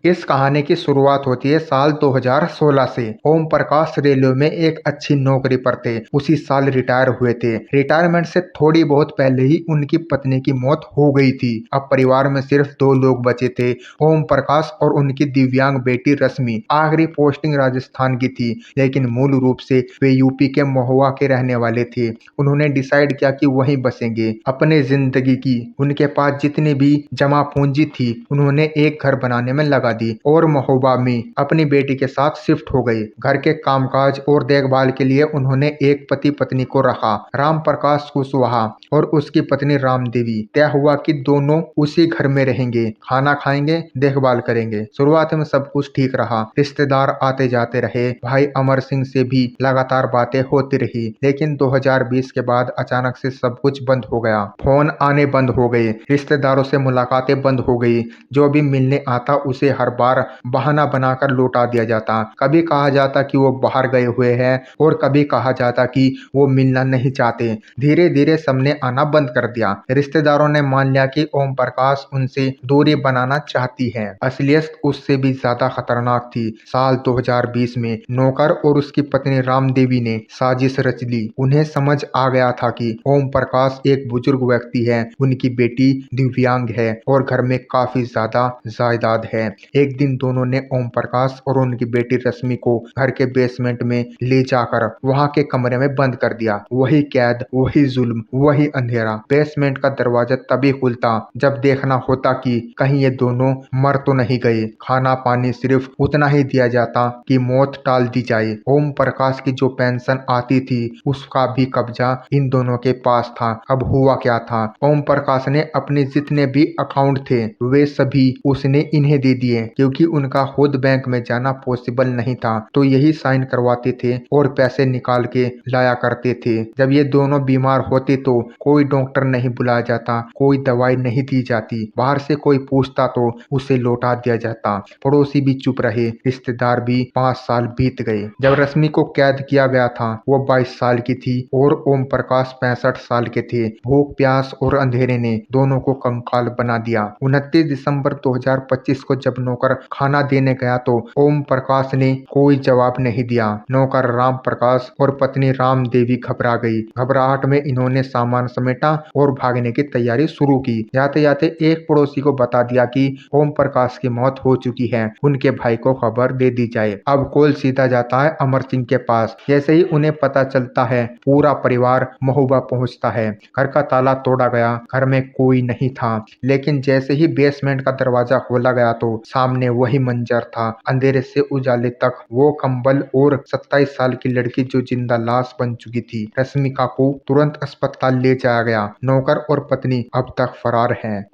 इस कहानी की शुरुआत होती है साल 2016 से। ओम प्रकाश रेलवे में एक अच्छी नौकरी पर थे। उसी साल रिटायर हुए थे। रिटायरमेंट से थोड़ी बहुत पहले ही उनकी पत्नी की मौत हो गई थी। अब परिवार में सिर्फ दो लोग बचे थे, ओम प्रकाश और उनकी दिव्यांग बेटी रश्मि। आखिरी पोस्टिंग राजस्थान की थी, लेकिन मूल रूप से वे यूपी के महुआ के रहने वाले थे। उन्होंने डिसाइड किया कि वहीं बसेंगे। अपने जिंदगी की उनके पास जितनी भी जमा पूंजी थी उन्होंने एक घर बनाने में लगा दी और महोबा में अपनी बेटी के साथ शिफ्ट हो गए। घर के कामकाज और देखभाल के लिए उन्होंने एक पति पत्नी को रखा, राम प्रकाश कुशवाहा और उसकी पत्नी राम देवी। तय हुआ कि दोनों उसी घर में रहेंगे, खाना खाएंगे, देखभाल करेंगे। शुरुआत में सब कुछ ठीक रहा, रिश्तेदार आते जाते रहे। भाई अमर सिंह से भी लगातार बातें होती रही, लेकिन 2020 के बाद अचानक से सब कुछ बंद हो गया। फोन आने बंद हो गए, रिश्तेदारों से मुलाकातें बंद हो गई। जो भी मिलने आता उसे हर बार बहाना बनाकर लौटा दिया जाता। कभी कहा जाता कि वो बाहर गए हुए हैं और कभी कहा जाता कि वो मिलना नहीं चाहते। धीरे धीरे सबने आना बंद कर दिया। रिश्तेदारों ने मान लिया कि ओम प्रकाश उनसे दूरी बनाना चाहती है। असलियत उससे भी ज्यादा खतरनाक थी। साल 2020 में नौकर और उसकी पत्नी राम देवी ने साजिश रच ली। उन्हें समझ आ गया था कि ओम प्रकाश एक बुजुर्ग व्यक्ति है, उनकी बेटी दिव्यांग है और घर में काफी ज्यादा जायदाद है। एक दिन दोनों ने ओम प्रकाश और उनकी बेटी रश्मि को घर के बेसमेंट में ले जाकर वहां के कमरे में बंद कर दिया। वही कैद, वही जुल्म, वही अंधेरा। बेसमेंट का दरवाजा तभी खुलता जब देखना होता कि कहीं ये दोनों मर तो नहीं गए। खाना पानी सिर्फ उतना ही दिया जाता कि मौत टाल दी जाए। ओम प्रकाश की जो पेंशन आती थी उसका भी कब्जा इन दोनों के पास था। अब हुआ क्या था, ओम प्रकाश ने अपने जितने भी अकाउंट थे वे सभी उसने इन्हें दे दिए, क्योंकि उनका खुद बैंक में जाना पॉसिबल नहीं था। तो यही साइन करवाते थे और पैसे निकाल के लाया करते थे। जब ये दोनों बीमार होते तो कोई डॉक्टर नहीं बुलाया जाता, कोई दवाई नहीं दी जाती। बाहर से कोई पूछता तो उसे लौटा दिया जाता। पड़ोसी भी चुप रहे, रिश्तेदार भी। 5 साल बीत गए। जब रश्मि को कैद किया गया था वो 22 साल की थी और ओम प्रकाश 65 साल के थे। भूख प्यास और अंधेरे ने दोनों को कंकाल बना दिया। 29 दिसंबर 2025 को जब नौकर खाना देने गया तो ओम प्रकाश ने कोई जवाब नहीं दिया। नौकर राम प्रकाश और पत्नी राम देवी घबरा गई। घबराहट में इन्होंने सामान समेटा और भागने की तैयारी शुरू की। जाते जाते एक पड़ोसी को बता दिया कि ओम प्रकाश की मौत हो चुकी है, उनके भाई को खबर दे दी जाए। अब कॉल सीधा जाता है अमर सिंह के पास। जैसे ही उन्हें पता चलता है पूरा परिवार महुबा पहुंचता है। घर का ताला तोड़ा गया, घर में कोई नहीं था। लेकिन जैसे ही बेसमेंट का दरवाजा खोला गया तो सामने वही मंजर था। अंधेरे से उजाले तक वो कंबल और 27 साल की लड़की जो जिंदा लाश बन चुकी थी। रश्मिका को तुरंत अस्पताल ले जाया गया। नौकर और पत्नी अब तक फरार हैं।